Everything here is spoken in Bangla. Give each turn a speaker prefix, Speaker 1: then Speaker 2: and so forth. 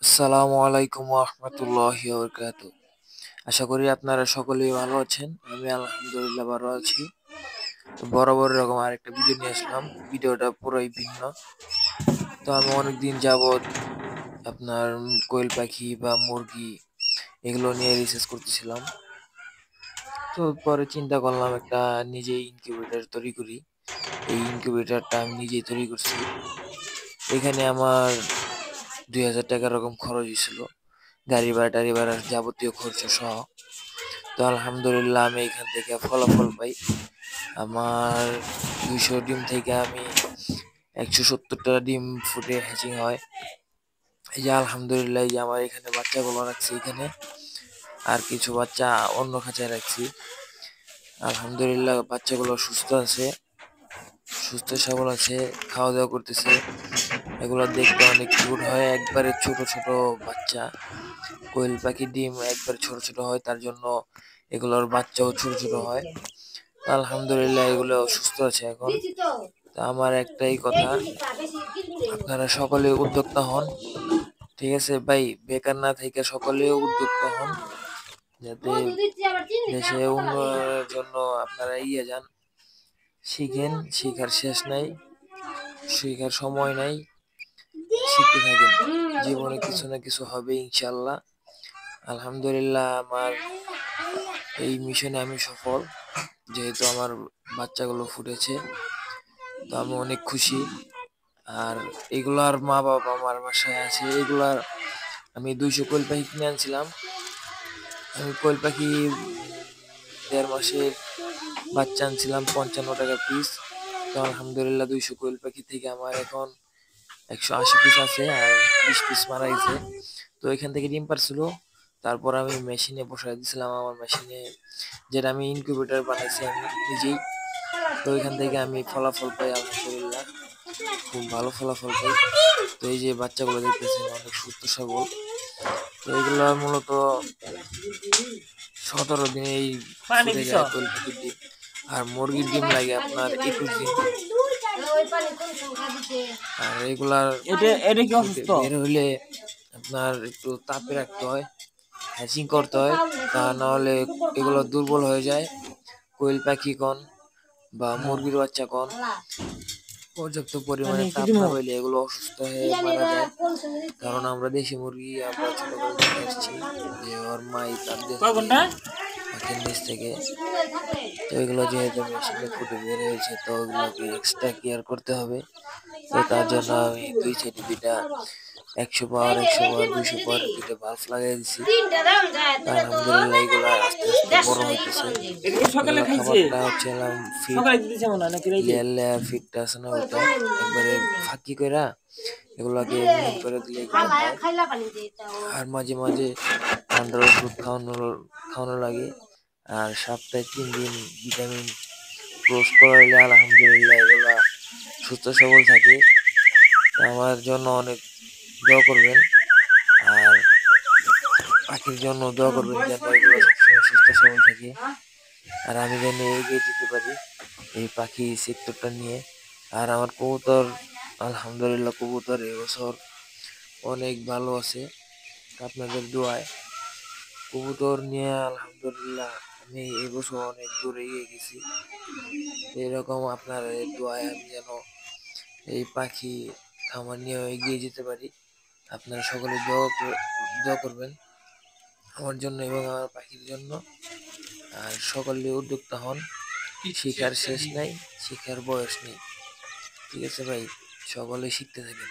Speaker 1: আসসালামু আলাইকুম ওয়া রাহমাতুল্লাহি ওয়া বারাকাতুহু। আশা করি আপনারা সকলেই ভালো আছেন। আমি আলহামদুলিল্লাহ ভালো আছি। তো বরাবর এরকম আরেকটা ভিডিও নিয়ে আসলাম। ভিডিওটা পুরাই ভিন্ন। তো আমি অনেকদিন যাবৎ আপনার কোয়েল পাখি বা মুরগি এগুলো নিয়ে রিসার্চ করতেছিলাম। তো পরে চিন্তা করলাম একটা নিজেই ইনকিউবেটর তৈরি করি। এই ইনকিউবেটরটা আমি নিজেই তৈরি করছি। এখানে আমার ২,০০০ টাকা এরকম খরচ হয়েছিল। গাড়ি ভাড়া টাড়ি ভাড়া যাবতীয় খরচ সহ। তো আলহামদুলিল্লাহ আমি এখান থেকে ফলাফল পাই। আমার ২০০ ডিম থেকে আমি ১৭০টা ডিম ফুটে হ্যাচিং হয়। এই যে আলহামদুলিল্লাহ এই যে আমার এখানে বাচ্চাগুলো রাখছি এখানে। আর কিছু বাচ্চা অন্য খাঁচায় রাখছি। আলহামদুলিল্লাহ বাচ্চাগুলো সুস্থ আছে, সুস্থ সবল আছে, খাওয়া দাওয়া করতেছে। এগুলো দেখতে অনেক কিউট হয়, একবারে ছোট ছোট বাচ্চা। কোয়েল পাখির ডিম একবারে ছোট ছোট হয়, তার জন্য এগুলোর বাচ্চাও ছোট ছোট হয়। তো আলহামদুলিল্লাহ এগুলো সুস্থ আছে এখন। তো আমার একটাই কথা, আপনারা সকলে উদ্যোক্তা হন। ঠিক আছে ভাই, বেকার না থেকে সকলে উদ্যোক্তা হন, যাতে দেশে উন্নয়নের জন্য আপনারা এগিয়ে যান। শিখেন, শিখার শেষ নাই, শিখার সময় নাই, শিখতে থাকেন। জীবনে কিছু না কিছু হবে ইনশাল্লাহ। আলহামদুলিল্লাহ আমার এই মিশনে আমি সফল, যেহেতু আমার বাচ্চাগুলো ফুটেছে। তো আমি অনেক খুশি। আর এগুলার মা বাবা আমার বাসায় আছে। এগুলার আমি ২০০ কোয়েল পাখি কিনে আনছিলাম। আমি কোয়েল পাখি ১.৫ মাসের বাচ্চা আনছিলাম ৫৫ টাকা পিস। তো আলহামদুলিল্লাহ ২০০ কোয়েল পাখি থেকে আমার এখন ১৮০ পিস আছে, আর ২০ পিস মারা গেছে। তো এখান থেকে ডিম পারছিল। তারপর আমি মেশিনে বসাই দিয়েছিলাম, আমার মেশিনে, যেটা আমি ইনকিউবেটর বানাইছি আমি নিজেই। তো এখান থেকে আমি ফলাফল পাই আলহামদুলিল্লাহ, খুব ভালো ফলাফল পাই। তো এই যে বাচ্চাগুলো দেখতেছেন অনেক সুস্থ সবল। তো এগুলো মূলত ১৭ দিনেই ফুটে যায় কোয়েল পাখির ডিম। আর মুরগির ডিম লাগে আপনার ২১ দিন। আর এগুলার বের হইলে আপনার একটু তাপে রাখতে হয়, হ্যাচিং করতে হয়, তা নাহলে এগুলো দুর্বল হয়ে যায়। কোয়েল পাখি কন বা মুরগির বাচ্চা কন, পর্যাপ্ত পরিমাণে তাপ না পেলে এগুলো অসুস্থ হয়ে মারা যায়। কারণ আমরা দেশি মুরগি আমরা ছোটবেলা দেখে আসছি যে ওর মাই তাপ দিয়ে থাকে পাখির নিচ থেকে। তো এগুলো যেহেতু মেশিনে ফুটে বের হয়েছে, তো ওগুলোকে এক্সট্রা কেয়ার করতে হবে। তো তার জন্য আমি দুই সাইডে দুইটা ১০০ পাওয়ার ২০০ পাওয়ার দুইটা বাল্ব লাগাই দিছি। আলহামদুলিল্লাহ এগুলা আস্তে আস্তে বড় হইতেছে। এগুলা খাবারটা হচ্ছে ফিড, লেয়ার লেয়ার ফিডটা আছে না, ওইটা একবারে ফাঁকি কইরা এগুলাকে মিহিন করে দিলে এগুলো খায়। আর মাঝে মাঝে ঠান্ডার ওষুধ খাওয়ানো লাগে। আর সপ্তাহে ৩ দিন ভিটামিন ক্রস করাইলে আলহামদুলিল্লাহ এগুলা সুস্থ সবল থাকে। তো আমার জন্য অনেক দোয়া করবেন, আর পাখির জন্য দোয়া করবেন যেন এগুলো সবসময় সুস্থ সবল থাকে, আর আমি যেন এগিয়ে যেতে পারি এই পাখি সেক্টরটা নিয়ে। আর আমার কবুতর আলহামদুলিল্লাহ, কবুতর এবছর অনেক ভালো আছে আপনাদের দোয়ায়। কবুতর নিয়ে আলহামদুলিল্লাহ আমি এবছর অনেক দূরে এগিয়ে গেছি। এরকম আপনার দোয়ায় আমি যেন এই পাখি খামার নিয়ে এগিয়ে যেতে পারি। আপনারা সকলে দোয়া করবেন আমার জন্য এবং আমার পাখির জন্য। আর সকলে উদ্যোক্তা হন, শিখার শেষ নাই, শিখার বয়স নেই। ঠিক আছে ভাই, সকলে শিখতে থাকেন।